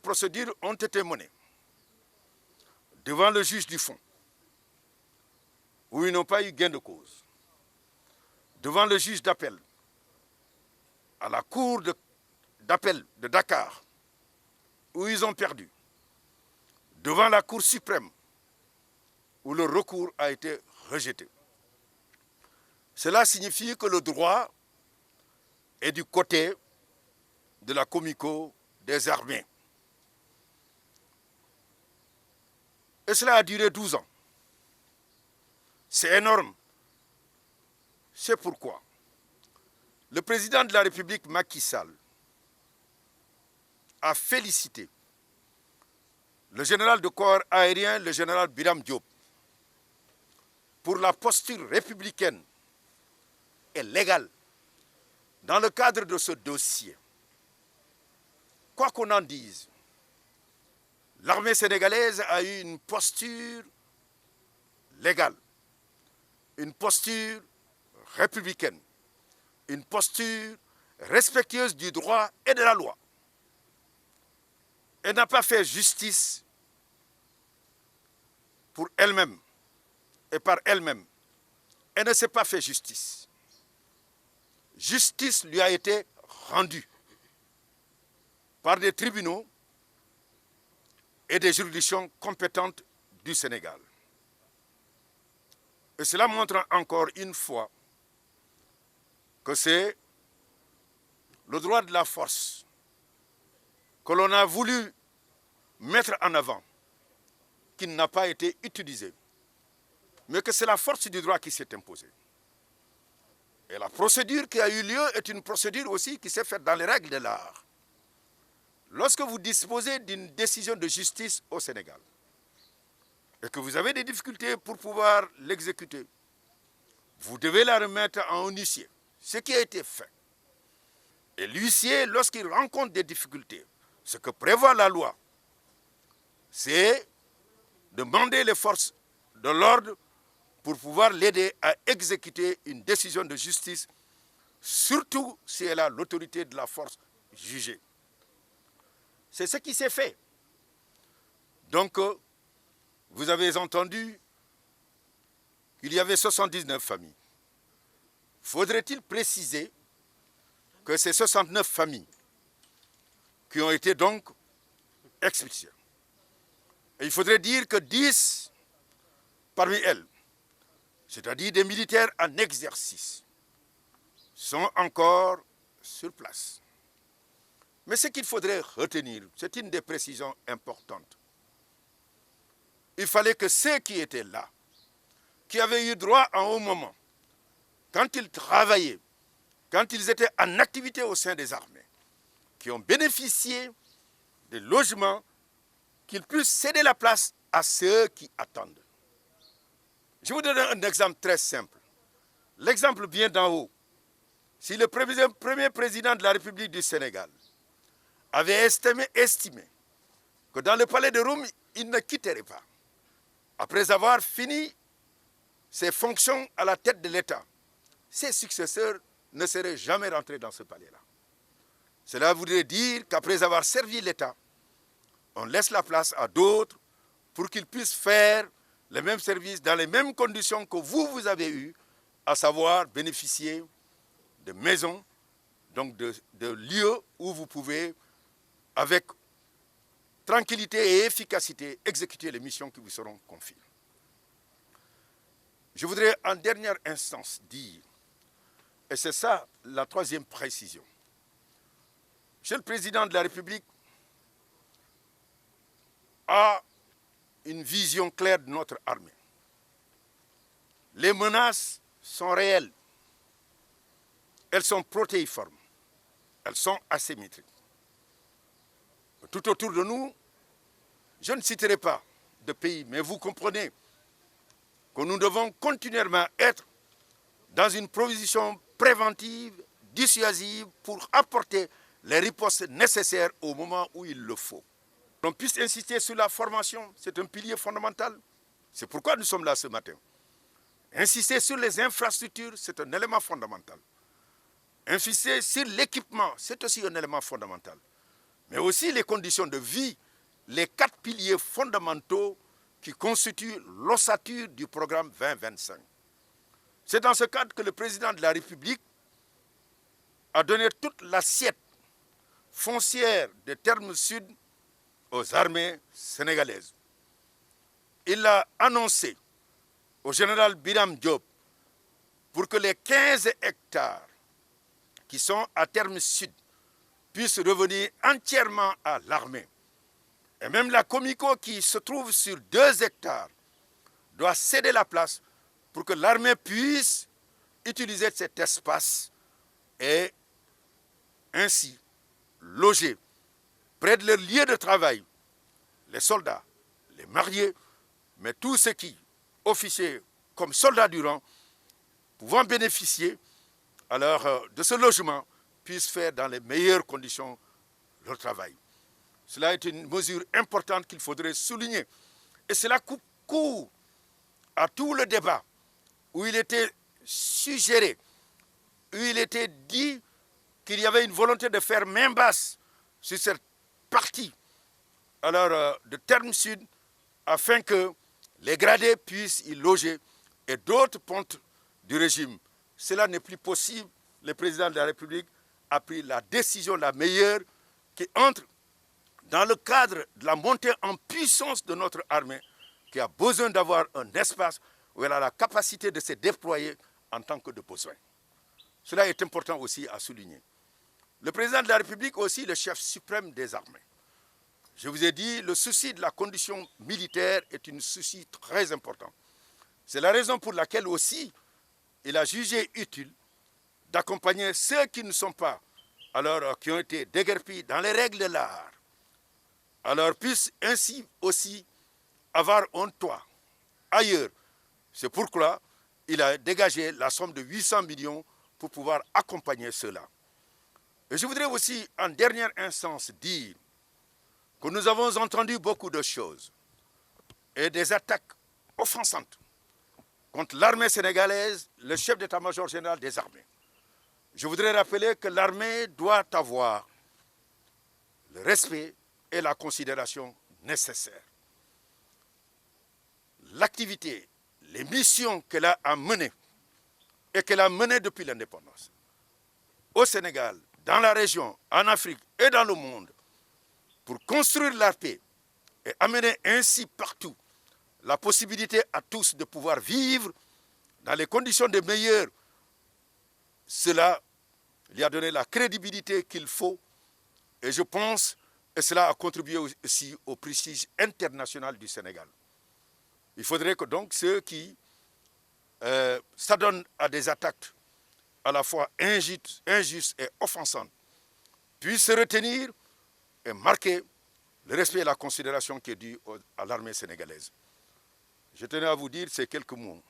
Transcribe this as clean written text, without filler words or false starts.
procédures ont été menées devant le juge du fond, où ils n'ont pas eu gain de cause, devant le juge d'appel, à la cour d'appel de Dakar, où ils ont perdu, devant la Cour suprême, où le recours a été rejeté. Cela signifie que le droit est du côté de la Comico des armées. Et cela a duré 12 ans. C'est énorme. C'est pourquoi le président de la République, Macky Sall, a félicité le général de corps aérien, le général Biram Diop, pour la posture républicaine et légale dans le cadre de ce dossier. Quoi qu'on en dise, l'armée sénégalaise a eu une posture légale, une posture républicaine, une posture respectueuse du droit et de la loi. Elle n'a pas fait justice pour elle-même et par elle-même. Elle ne s'est pas fait justice. Justice lui a été rendue par des tribunaux et des juridictions compétentes du Sénégal. Et cela montre encore une fois que c'est le droit de la force que l'on a voulu mettre en avant, qui n'a pas été utilisé, mais que c'est la force du droit qui s'est imposée. Et la procédure qui a eu lieu est une procédure aussi qui s'est faite dans les règles de l'art. Lorsque vous disposez d'une décision de justice au Sénégal et que vous avez des difficultés pour pouvoir l'exécuter, vous devez la remettre à un huissier, ce qui a été fait. Et l'huissier, lorsqu'il rencontre des difficultés, ce que prévoit la loi, c'est de demander les forces de l'ordre pour pouvoir l'aider à exécuter une décision de justice, surtout si elle a l'autorité de la force jugée. C'est ce qui s'est fait. Donc, vous avez entendu qu'il y avait 79 familles. Faudrait-il préciser que ces 69 familles qui ont été donc expulsées. Et il faudrait dire que 10 parmi elles, c'est-à-dire des militaires en exercice, sont encore sur place. Mais ce qu'il faudrait retenir, c'est une des précisions importantes. Il fallait que ceux qui étaient là, qui avaient eu droit à un moment, quand ils travaillaient, quand ils étaient en activité au sein des armées, qui ont bénéficié des logements, qu'ils puissent céder la place à ceux qui attendent. Je vous donne un exemple très simple. L'exemple vient d'en haut. Si le premier président de la République du Sénégal avait estimé que dans le palais de Rome, il ne quitterait pas, après avoir fini ses fonctions à la tête de l'État, ses successeurs ne seraient jamais rentrés dans ce palais-là. Cela voudrait dire qu'après avoir servi l'État, on laisse la place à d'autres pour qu'ils puissent faire les mêmes services dans les mêmes conditions que vous avez eues, à savoir bénéficier de maisons, donc de lieux où vous pouvez, avec tranquillité et efficacité, exécuter les missions qui vous seront confiées. Je voudrais en dernière instance dire, et c'est ça la troisième précision, Monsieur le Président de la République a une vision claire de notre armée. Les menaces sont réelles. Elles sont protéiformes. Elles sont asymétriques. Tout autour de nous, je ne citerai pas de pays, mais vous comprenez que nous devons continuellement être dans une position préventive, dissuasive, pour apporter les ripostes nécessaires au moment où il le faut. On puisse insister sur la formation, c'est un pilier fondamental. C'est pourquoi nous sommes là ce matin. Insister sur les infrastructures, c'est un élément fondamental. Insister sur l'équipement, c'est aussi un élément fondamental. mais aussi les conditions de vie, les 4 piliers fondamentaux qui constituent l'ossature du programme 2025. C'est dans ce cadre que le président de la République a donné toute l'assiette foncière de Terme Sud aux armées sénégalaises. Il a annoncé au général Biram Diop pour que les 15 hectares qui sont à Terme Sud puissent revenir entièrement à l'armée. Et même la Comico qui se trouve sur 2 hectares doit céder la place pour que l'armée puisse utiliser cet espace et ainsi loger près de leur lieu de travail les soldats, les mariés, mais tous ceux qui, officiers comme soldats du rang, pouvant bénéficier alors de ce logement, puissent faire dans les meilleures conditions leur travail. Cela est une mesure importante qu'il faudrait souligner. Et cela coupe court à tout le débat où il était suggéré, où il était dit qu'il y avait une volonté de faire main basse sur cette partie alors, de Terme Sud afin que les gradés puissent y loger et d'autres pontes du régime. Cela n'est plus possible. Le président de la République a pris la décision la meilleure qui entre dans le cadre de la montée en puissance de notre armée qui a besoin d'avoir un espace où elle a la capacité de se déployer en tant que de besoin. Cela est important aussi à souligner. Le président de la République aussi le chef suprême des armées. Je vous ai dit, le souci de la condition militaire est un souci très important. C'est la raison pour laquelle aussi il a jugé utile d'accompagner ceux qui ne sont pas, alors qui ont été déguerpis dans les règles de l'art, alors puissent ainsi aussi avoir un toit ailleurs. C'est pourquoi il a dégagé la somme de 800 millions pour pouvoir accompagner ceux-là. Et je voudrais aussi, en dernière instance, dire que nous avons entendu beaucoup de choses et des attaques offensantes contre l'armée sénégalaise, le chef d'état-major général des armées. Je voudrais rappeler que l'armée doit avoir le respect et la considération nécessaires. L'activité, les missions qu'elle a menées et qu'elle a menées depuis l'indépendance au Sénégal, dans la région, en Afrique et dans le monde, pour construire la paix et amener ainsi partout la possibilité à tous de pouvoir vivre dans les conditions de meilleures, cela lui a donné la crédibilité qu'il faut et je pense que cela a contribué aussi au prestige international du Sénégal. Il faudrait que donc ceux qui s'adonnent à des attaques à la fois injustes et offensantes puissent se retenir et marquer le respect et la considération qui est due à l'armée sénégalaise. Je tenais à vous dire ces quelques mots